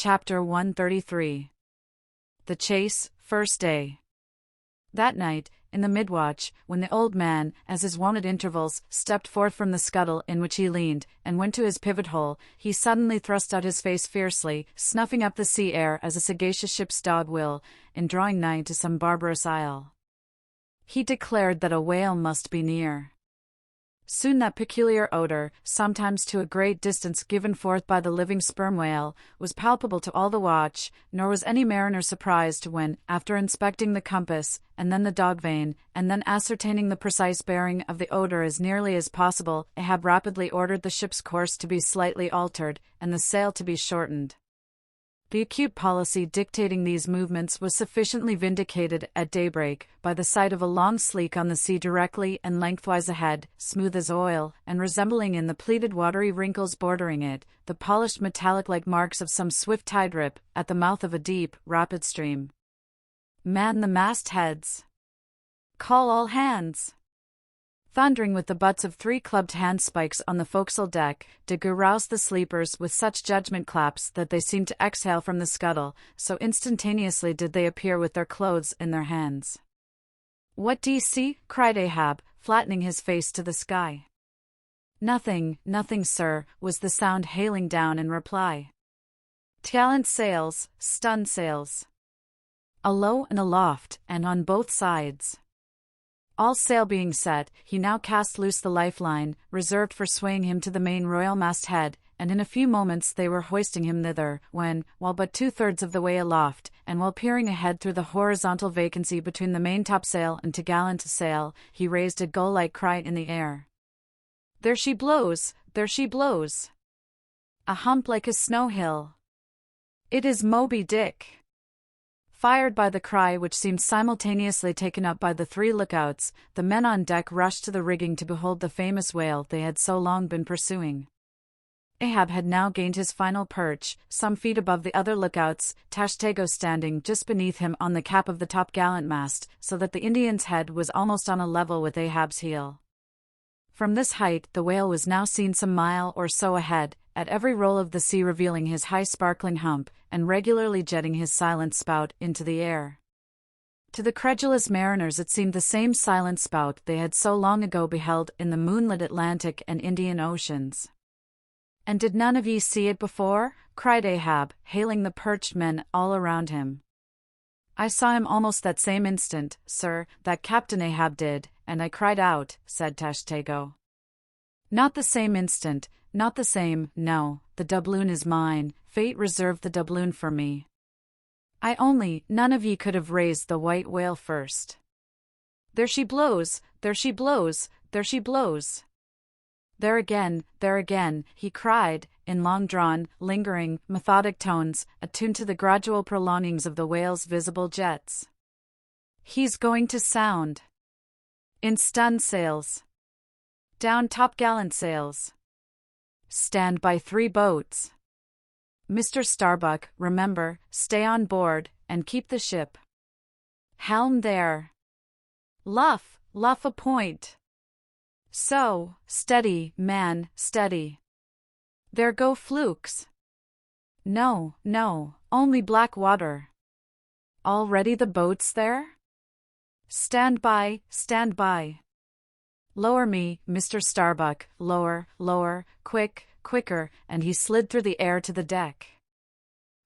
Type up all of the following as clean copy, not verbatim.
Chapter 133. The Chase, First Day. That night, in the mid-watch, when the old man, as his wont at intervals, stepped forth from the scuttle in which he leaned, and went to his pivot-hole, he suddenly thrust out his face fiercely, snuffing up the sea air as a sagacious ship's dog will, in drawing nigh to some barbarous isle. He declared that a whale must be near. Soon that peculiar odor, sometimes to a great distance given forth by the living sperm whale, was palpable to all the watch, nor was any mariner surprised when, after inspecting the compass, and then the dog vane, and then ascertaining the precise bearing of the odor as nearly as possible, Ahab rapidly ordered the ship's course to be slightly altered, and the sail to be shortened. The acute policy dictating these movements was sufficiently vindicated at daybreak by the sight of a long sleek on the sea directly and lengthwise ahead, smooth as oil, and resembling in the pleated watery wrinkles bordering it, the polished metallic-like marks of some swift tide rip, at the mouth of a deep, rapid stream. Man the mastheads! Call all hands! Thundering with the butts of 3 clubbed handspikes on the forecastle deck, Daggoo roused the sleepers with such judgment claps that they seemed to exhale from the scuttle, so instantaneously did they appear with their clothes in their hands. "What d'ye see?" cried Ahab, flattening his face to the sky. "Nothing, nothing, sir," was the sound hailing down in reply. "T'gallant sails, stun sails. Alow and aloft, and on both sides." All sail being set, he now cast loose the lifeline, reserved for swaying him to the main royal masthead, and in a few moments they were hoisting him thither, when, while but 2/3 of the way aloft, and while peering ahead through the horizontal vacancy between the main topsail and t'gallant sail, he raised a gull-like cry in the air. "There she blows! There she blows! A hump like a snow hill! It is Moby-Dick!" Fired by the cry which seemed simultaneously taken up by the 3 lookouts, the men on deck rushed to the rigging to behold the famous whale they had so long been pursuing. Ahab had now gained his final perch, some feet above the other lookouts, Tashtego standing just beneath him on the cap of the topgallant mast, so that the Indian's head was almost on a level with Ahab's heel. From this height the whale was now seen some mile or so ahead, at every roll of the sea revealing his high sparkling hump, and regularly jetting his silent spout into the air. To the credulous mariners it seemed the same silent spout they had so long ago beheld in the moonlit Atlantic and Indian Oceans. "And did none of ye see it before?" cried Ahab, hailing the perched men all around him. "I saw him almost that same instant, sir, that Captain Ahab did, and I cried out," said Tashtego. "Not the same instant, not the same, no, the doubloon is mine, fate reserved the doubloon for me. None of ye could have raised the white whale first. There she blows, there she blows, there she blows. There again," he cried, in long-drawn, lingering, methodic tones, attuned to the gradual prolongings of the whale's visible jets. "He's going to sound. In stun sails. Down topgallant sails. Stand by 3 boats. Mr. Starbuck, remember, stay on board, and keep the ship. Helm there. Luff a point. So, steady, man, steady. There go flukes. No, only black water. Already the boats there? Stand by. Lower me, Mr. Starbuck, lower, quicker, and he slid through the air to the deck.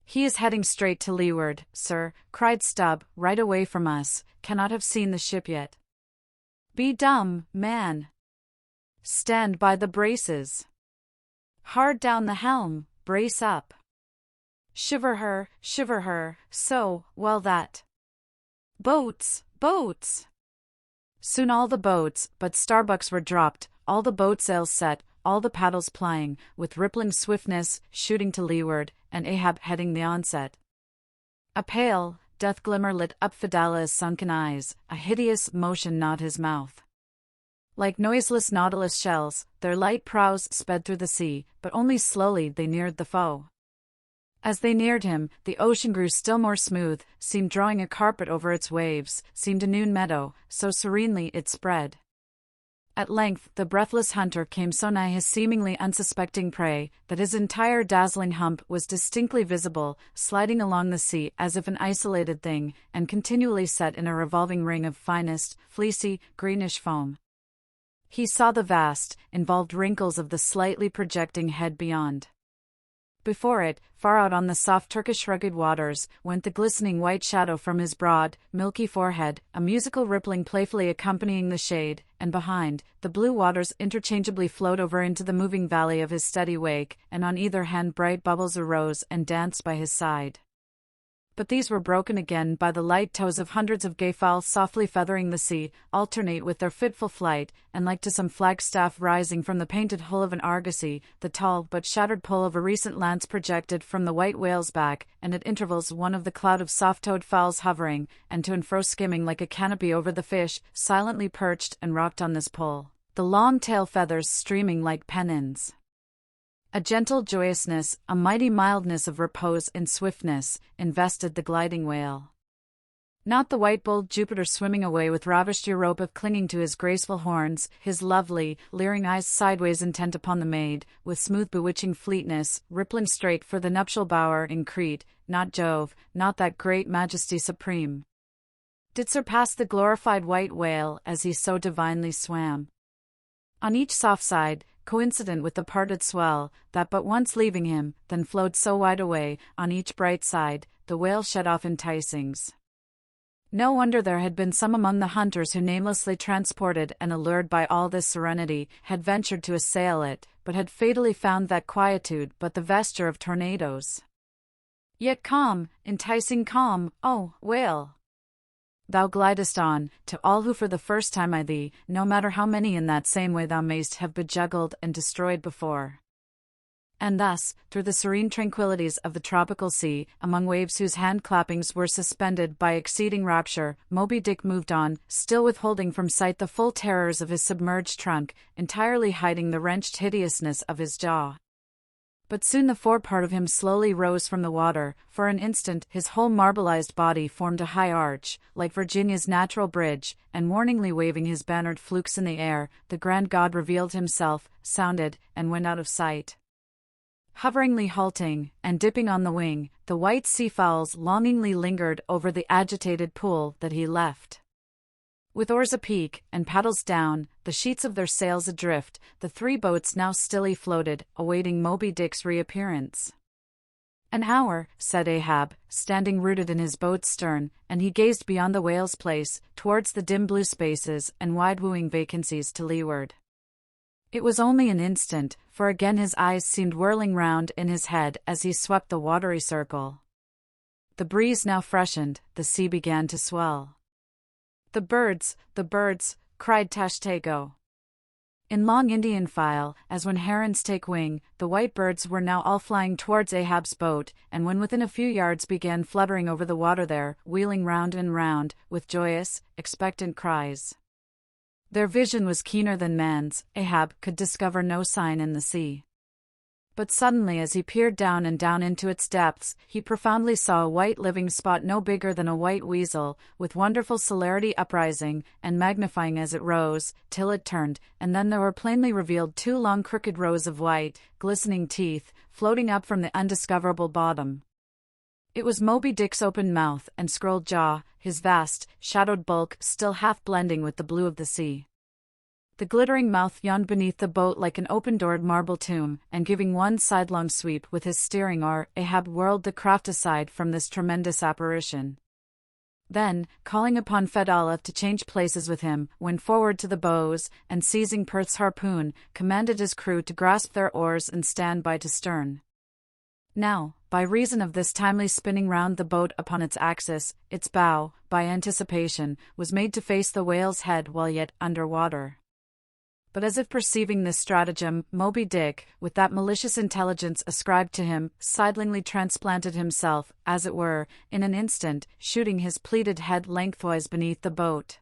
"He is heading straight to leeward, sir," cried Stubb, "right away from us, cannot have seen the ship yet. Be dumb, man. Stand by the braces. Hard down the helm, brace up. Shiver her, so, well that. Boats! Soon all the boats, but Starbuck's were dropped, all the boat sails set, all the paddles plying, with rippling swiftness, shooting to leeward, and Ahab heading the onset. A pale, death glimmer lit up Fedala's sunken eyes, a hideous motion gnawed his mouth. Like noiseless nautilus shells, their light prows sped through the sea, but only slowly they neared the foe. As they neared him, the ocean grew still more smooth, seemed drawing a carpet over its waves, seemed a noon meadow, so serenely it spread. At length the breathless hunter came so nigh his seemingly unsuspecting prey that his entire dazzling hump was distinctly visible, sliding along the sea as if an isolated thing, and continually set in a revolving ring of finest, fleecy, greenish foam. He saw the vast, involved wrinkles of the slightly projecting head beyond. Before it, far out on the soft Turkish rugged waters, went the glistening white shadow from his broad, milky forehead, a musical rippling playfully accompanying the shade, and behind, the blue waters interchangeably flowed over into the moving valley of his steady wake, and on either hand bright bubbles arose and danced by his side. But these were broken again by the light toes of hundreds of gay fowls softly feathering the sea, alternate with their fitful flight, and like to some flagstaff rising from the painted hull of an argosy, the tall but shattered pole of a recent lance projected from the white whale's back, and at intervals one of the cloud of soft-toed fowls hovering, and to and fro skimming like a canopy over the fish, silently perched and rocked on this pole, the long tail feathers streaming like pennons. A gentle joyousness, a mighty mildness of repose and swiftness, invested the gliding whale. Not the white-bulled Jupiter swimming away with ravished Europa clinging to his graceful horns, his lovely, leering eyes sideways intent upon the maid, with smooth bewitching fleetness, rippling straight for the nuptial bower in Crete, not Jove, not that great majesty supreme, did surpass the glorified white whale as he so divinely swam. On each soft side, coincident with the parted swell, that but once leaving him, then flowed so wide away, on each bright side, the whale shed off enticings. No wonder there had been some among the hunters who, namelessly transported and allured by all this serenity, had ventured to assail it, but had fatally found that quietude but the vesture of tornadoes. Yet calm, enticing calm, oh, whale! Thou glidest on, to all who for the first time eye thee, no matter how many in that same way thou mayst have bejuggled and destroyed before. And thus, through the serene tranquillities of the tropical sea, among waves whose hand-clappings were suspended by exceeding rapture, Moby-Dick moved on, still withholding from sight the full terrors of his submerged trunk, entirely hiding the wrenched hideousness of his jaw. But soon the forepart of him slowly rose from the water. For an instant his whole marbleized body formed a high arch, like Virginia's natural bridge, and warningly waving his bannered flukes in the air, the grand god revealed himself, sounded, and went out of sight. Hoveringly halting, and dipping on the wing, the white seafowls longingly lingered over the agitated pool that he left. With oars apeak, and paddles down, the sheets of their sails adrift, the three boats now stilly floated, awaiting Moby-Dick's reappearance. "An hour," said Ahab, standing rooted in his boat's stern, and he gazed beyond the whale's place, towards the dim blue spaces and wide-wooing vacancies to leeward. It was only an instant, for again his eyes seemed whirling round in his head as he swept the watery circle. The breeze now freshened, the sea began to swell. The birds, cried Tashtego. In long Indian file, as when herons take wing, the white birds were now all flying towards Ahab's boat, and when within a few yards began fluttering over the water there, wheeling round and round, with joyous, expectant cries. Their vision was keener than man's. Ahab could discover no sign in the sea. But suddenly as he peered down and down into its depths, he profoundly saw a white living spot no bigger than a white weasel, with wonderful celerity uprising, and magnifying as it rose, till it turned, and then there were plainly revealed two long crooked rows of white, glistening teeth, floating up from the undiscoverable bottom. It was Moby-Dick's open mouth and scrolled jaw, his vast, shadowed bulk still half blending with the blue of the sea. The glittering mouth yawned beneath the boat like an open-doored marble tomb, and giving one sidelong sweep with his steering oar, Ahab whirled the craft aside from this tremendous apparition. Then, calling upon Fedallah to change places with him, went forward to the bows, and seizing Perth's harpoon, commanded his crew to grasp their oars and stand by to stern. Now, by reason of this timely spinning round the boat upon its axis, its bow, by anticipation, was made to face the whale's head while yet under water. But as if perceiving this stratagem, Moby-Dick, with that malicious intelligence ascribed to him, sidelingly transplanted himself, as it were, in an instant, shooting his pleated head lengthwise beneath the boat.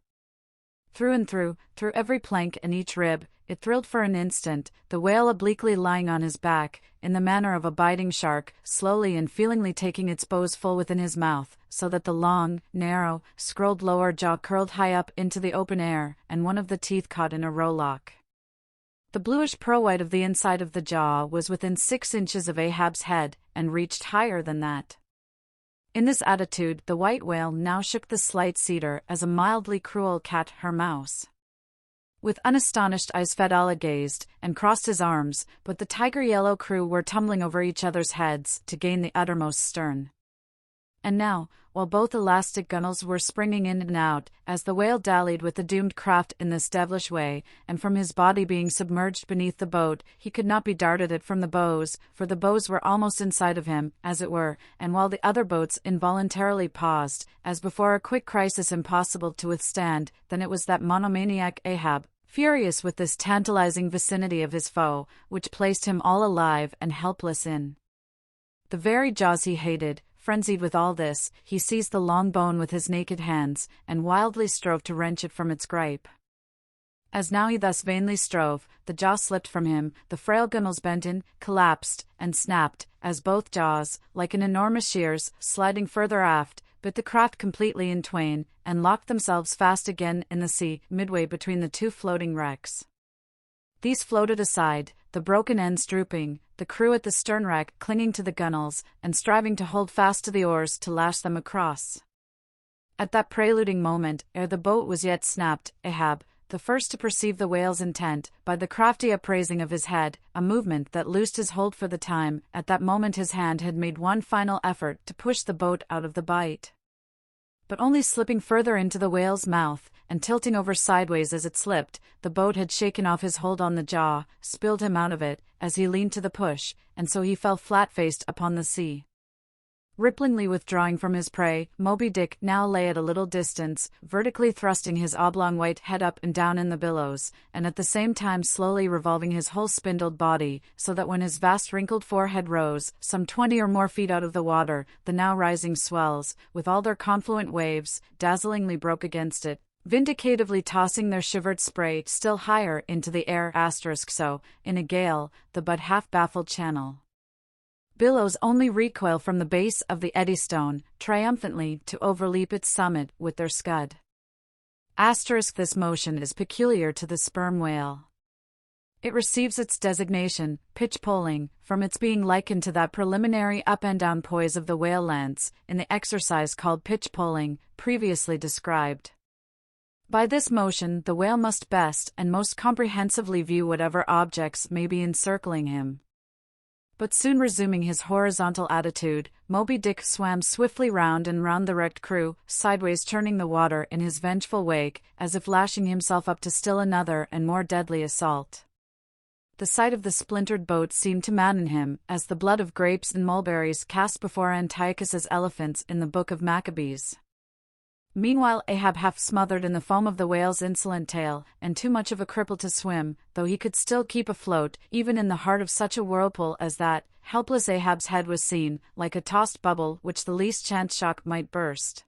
Through and through every plank and each rib, it thrilled for an instant, the whale obliquely lying on his back, in the manner of a biting shark, slowly and feelingly taking its bows full within his mouth, so that the long, narrow, scrolled lower jaw curled high up into the open air, and one of the teeth caught in a rowlock. The bluish pearl-white of the inside of the jaw was within 6 inches of Ahab's head, and reached higher than that. In this attitude, the white whale now shook the slight cedar as a mildly cruel cat her mouse. With unastonished eyes Fedallah gazed, and crossed his arms, but the tiger-yellow crew were tumbling over each other's heads to gain the uttermost stern. And now, while both elastic gunwales were springing in and out, as the whale dallied with the doomed craft in this devilish way, and from his body being submerged beneath the boat, he could not be darted at from the bows, for the bows were almost inside of him, as it were, and while the other boats involuntarily paused, as before a quick crisis impossible to withstand, then it was that monomaniac Ahab, furious with this tantalizing vicinity of his foe, which placed him all alive and helpless in the very jaws he hated. Frenzied with all this, he seized the long bone with his naked hands, and wildly strove to wrench it from its gripe. As now he thus vainly strove, the jaw slipped from him, the frail gunwales bent in, collapsed, and snapped, as both jaws, like an enormous shears, sliding further aft, bit the craft completely in twain, and locked themselves fast again in the sea, midway between the two floating wrecks. These floated aside, the broken ends drooping, the crew at the stern wreck clinging to the gunwales, and striving to hold fast to the oars to lash them across. At that preluding moment, ere the boat was yet snapped, Ahab, the first to perceive the whale's intent, by the crafty upraising of his head, a movement that loosed his hold for the time, at that moment his hand had made one final effort to push the boat out of the bite. But only slipping further into the whale's mouth, and tilting over sideways as it slipped, the boat had shaken off his hold on the jaw, spilled him out of it, as he leaned to the push, and so he fell flat-faced upon the sea. Ripplingly withdrawing from his prey, Moby-Dick now lay at a little distance, vertically thrusting his oblong white head up and down in the billows, and at the same time slowly revolving his whole spindled body, so that when his vast wrinkled forehead rose, some 20 or more feet out of the water, the now rising swells, with all their confluent waves, dazzlingly broke against it, vindicatively tossing their shivered spray still higher into the air. So, in a gale, the but half-baffled channel billows only recoil from the base of the Eddystone, triumphantly to overleap its summit with their scud. This motion is peculiar to the sperm whale. It receives its designation, pitch-poling, from its being likened to that preliminary up-and-down poise of the whale lance, in the exercise called pitch-poling, previously described. By this motion the whale must best and most comprehensively view whatever objects may be encircling him. But soon resuming his horizontal attitude, Moby-Dick swam swiftly round and round the wrecked crew, sideways turning the water in his vengeful wake, as if lashing himself up to still another and more deadly assault. The sight of the splintered boat seemed to madden him, as the blood of grapes and mulberries cast before Antiochus's elephants in the Book of Maccabees. Meanwhile Ahab, half smothered in the foam of the whale's insolent tail, and too much of a cripple to swim, though he could still keep afloat, even in the heart of such a whirlpool as that, helpless Ahab's head was seen, like a tossed bubble which the least chance shock might burst.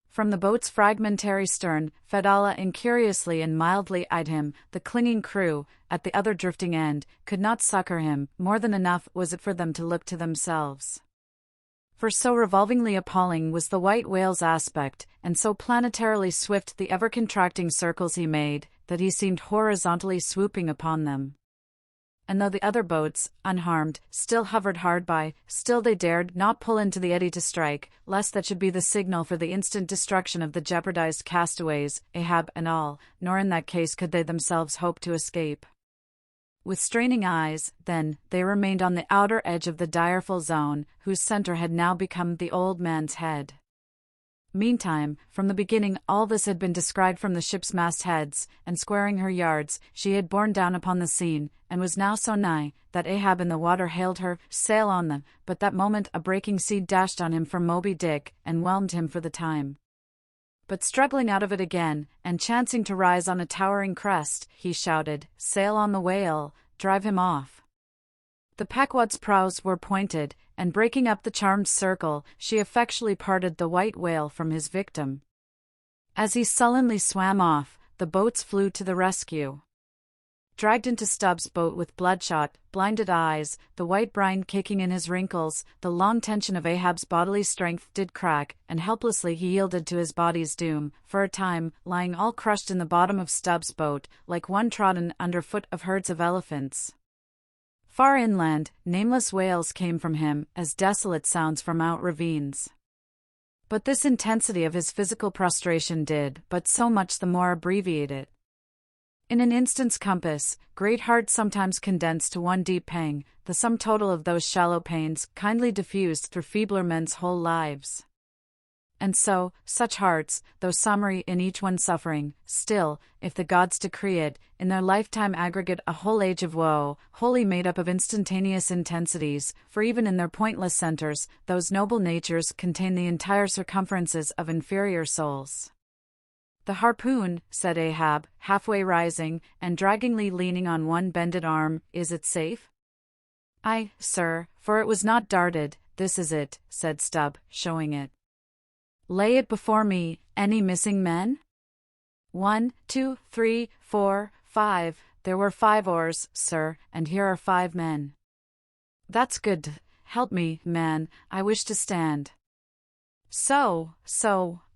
From the boat's fragmentary stern, Fedallah incuriously and mildly eyed him. The clinging crew, at the other drifting end, could not succor him. More than enough was it for them to look to themselves. For so revolvingly appalling was the white whale's aspect, and so planetarily swift the ever-contracting circles he made, that he seemed horizontally swooping upon them. And though the other boats, unharmed, still hovered hard by, still they dared not pull into the eddy to strike, lest that should be the signal for the instant destruction of the jeopardized castaways, Ahab and all, nor in that case could they themselves hope to escape. With straining eyes, then, they remained on the outer edge of the direful zone, whose center had now become the old man's head. Meantime, from the beginning all this had been descried from the ship's mastheads, and squaring her yards, she had borne down upon the scene, and was now so nigh, that Ahab in the water hailed her, "Sail on them," but that moment a breaking sea dashed on him from Moby-Dick, and whelmed him for the time. But struggling out of it again, and chancing to rise on a towering crest, he shouted, "Sail on the whale, drive him off." The Pequod's prows were pointed, and breaking up the charmed circle, she effectually parted the white whale from his victim. As he sullenly swam off, the boats flew to the rescue. dragged into Stubb's boat with bloodshot, blinded eyes, the white brine kicking in his wrinkles. The long tension of Ahab's bodily strength did crack, and helplessly he yielded to his body's doom, for a time, lying all crushed in the bottom of Stubb's boat, like one trodden underfoot of herds of elephants. Far inland, nameless wails came from him, as desolate sounds from out ravines. But this intensity of his physical prostration did but so much the more abbreviate it. In an instant's compass, great hearts sometimes condense to one deep pang, the sum total of those shallow pains kindly diffused through feebler men's whole lives. And so, such hearts, though summary in each one suffering, still, if the gods decree it, in their lifetime aggregate a whole age of woe, wholly made up of instantaneous intensities, for even in their pointless centers, those noble natures contain the entire circumferences of inferior souls. "The harpoon," said Ahab, halfway rising, and draggingly leaning on one bended arm, "is it safe?" "Aye, sir, for it was not darted, this is it," said Stubb, showing it. "Lay it before me. Any missing men?" 1, 2, 3, 4, 5. There were 5 oars, sir, and here are 5 men. "That's good. Help me, man, I wish to stand." So,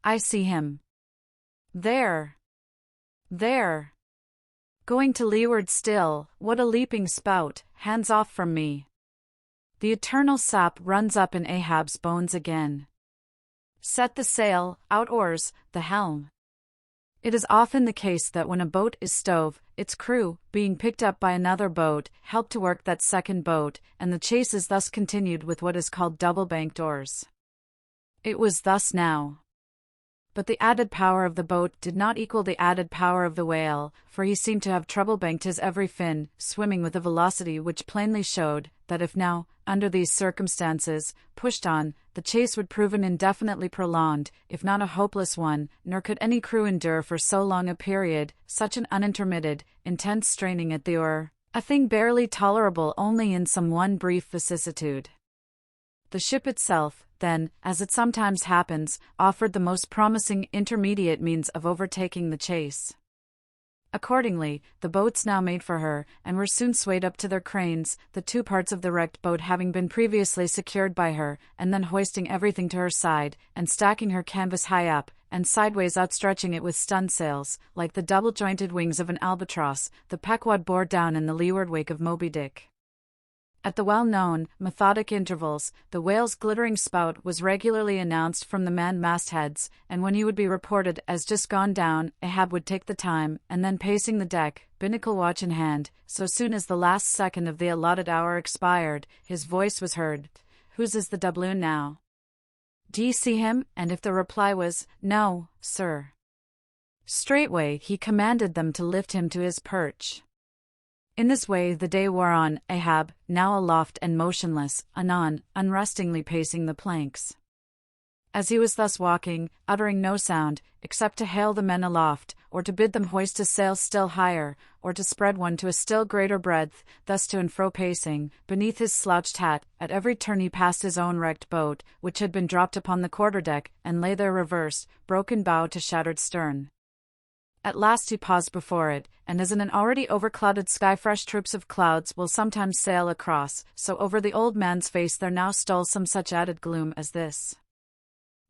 I see him. There. Going to leeward still, what a leaping spout, hands off from me. The eternal sap runs up in Ahab's bones again. Set the sail, out oars, the helm. It is often the case that when a boat is stove, its crew, being picked up by another boat, help to work that second boat, and the chase is thus continued with what is called double-banked oars. It was thus now. But the added power of the boat did not equal the added power of the whale, for he seemed to have treble-banked his every fin, swimming with a velocity which plainly showed that if now, under these circumstances, pushed on, the chase would prove an indefinitely prolonged, if not a hopeless one, nor could any crew endure for so long a period such an unintermitted, intense straining at the oar, a thing barely tolerable only in some one brief vicissitude. The ship itself, then, as it sometimes happens, offered the most promising intermediate means of overtaking the chase. Accordingly, the boats now made for her, and were soon swayed up to their cranes, the 2 parts of the wrecked boat having been previously secured by her, and then hoisting everything to her side, and stacking her canvas high up, and sideways outstretching it with stun-sails, like the double-jointed wings of an albatross, the Pequod bore down in the leeward wake of Moby-Dick. At the well-known, methodic intervals, the whale's glittering spout was regularly announced from the manned mastheads, and when he would be reported as just gone down, Ahab would take the time, and then pacing the deck, binnacle watch in hand, so soon as the last second of the allotted hour expired, his voice was heard, "Whose is the doubloon now? D'ye see him?" And if the reply was, "No, sir," straightway he commanded them to lift him to his perch. In this way the day wore on, Ahab, now aloft and motionless, anon, unrestingly pacing the planks. As he was thus walking, uttering no sound, except to hail the men aloft, or to bid them hoist a sail still higher, or to spread one to a still greater breadth, thus to and fro pacing, beneath his slouched hat, at every turn he passed his own wrecked boat, which had been dropped upon the quarter-deck, and lay there reversed, broken bow to shattered stern. At last he paused before it, and as in an already overclouded sky fresh troops of clouds will sometimes sail across, so over the old man's face there now stole some such added gloom as this.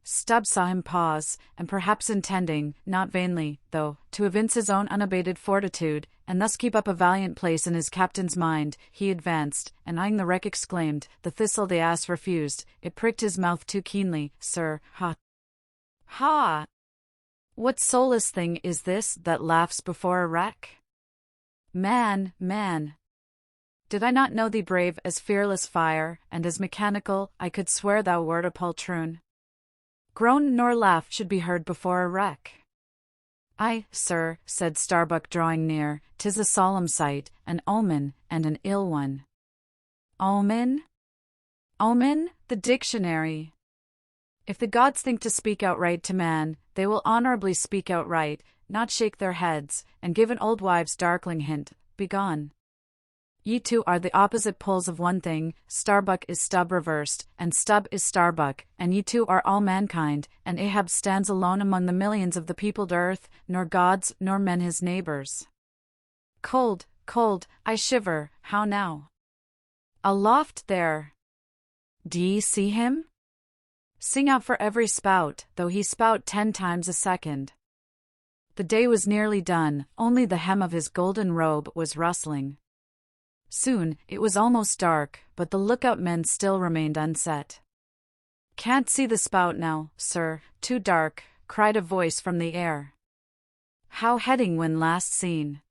Stubb saw him pause, and perhaps intending, not vainly, though, to evince his own unabated fortitude, and thus keep up a valiant place in his captain's mind, he advanced, and eyeing the wreck exclaimed, "The thistle the ass refused, it pricked his mouth too keenly, sir, ha! Ha! What soulless thing is this that laughs before a wreck? Man, did I not know thee brave as fearless fire, and as mechanical, I could swear thou wert a poltroon. Groan nor laugh should be heard before a wreck." "Aye, sir," said Starbuck drawing near, "'tis a solemn sight, an omen, and an ill one." "Omen? Omen? The dictionary. If the gods think to speak outright to man, they will honorably speak outright, not shake their heads, and give an old wives' darkling hint, begone. Ye two are the opposite poles of one thing, Starbuck is Stubb reversed, and Stubb is Starbuck, and ye two are all mankind, and Ahab stands alone among the millions of the peopled earth, nor gods nor men his neighbors. Cold, Cold, I shiver, how now? Aloft there. D'ye see him? Sing out for every spout, though he spout 10 times a second. The day was nearly done, only the hem of his golden robe was rustling. Soon, it was almost dark, but the lookout men still remained unset. Can't see the spout now, sir, too dark, cried a voice from the air. How heading when last seen?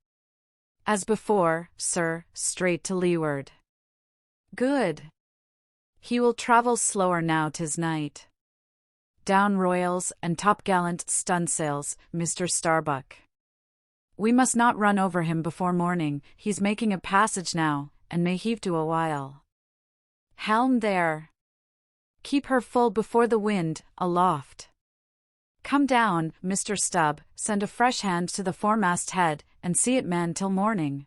As before, sir, straight to leeward. Good. He will travel slower now 'tis night. Down royals and topgallant stunsails, Mr. Starbuck. We must not run over him before morning, he's making a passage now, and may heave to a while. Helm there. Keep her full before the wind, aloft. Come down, Mr. Stubb, send a fresh hand to the foremast head, and see it manned till morning.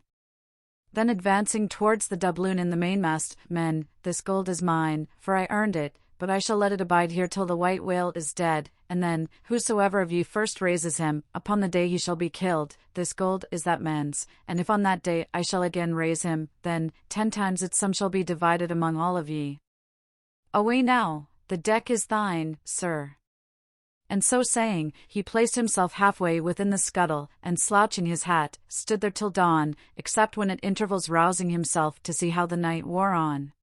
Then advancing towards the doubloon in the mainmast, men, this gold is mine, for I earned it, but I shall let it abide here till the white whale is dead, and then, whosoever of ye first raises him, upon the day he shall be killed, this gold is that man's, and if on that day I shall again raise him, then, 10 times its sum shall be divided among all of ye. Away now, the deck is thine, sir. And so saying, he placed himself halfway within the scuttle, and slouching his hat, stood there till dawn, except when at intervals rousing himself to see how the night wore on.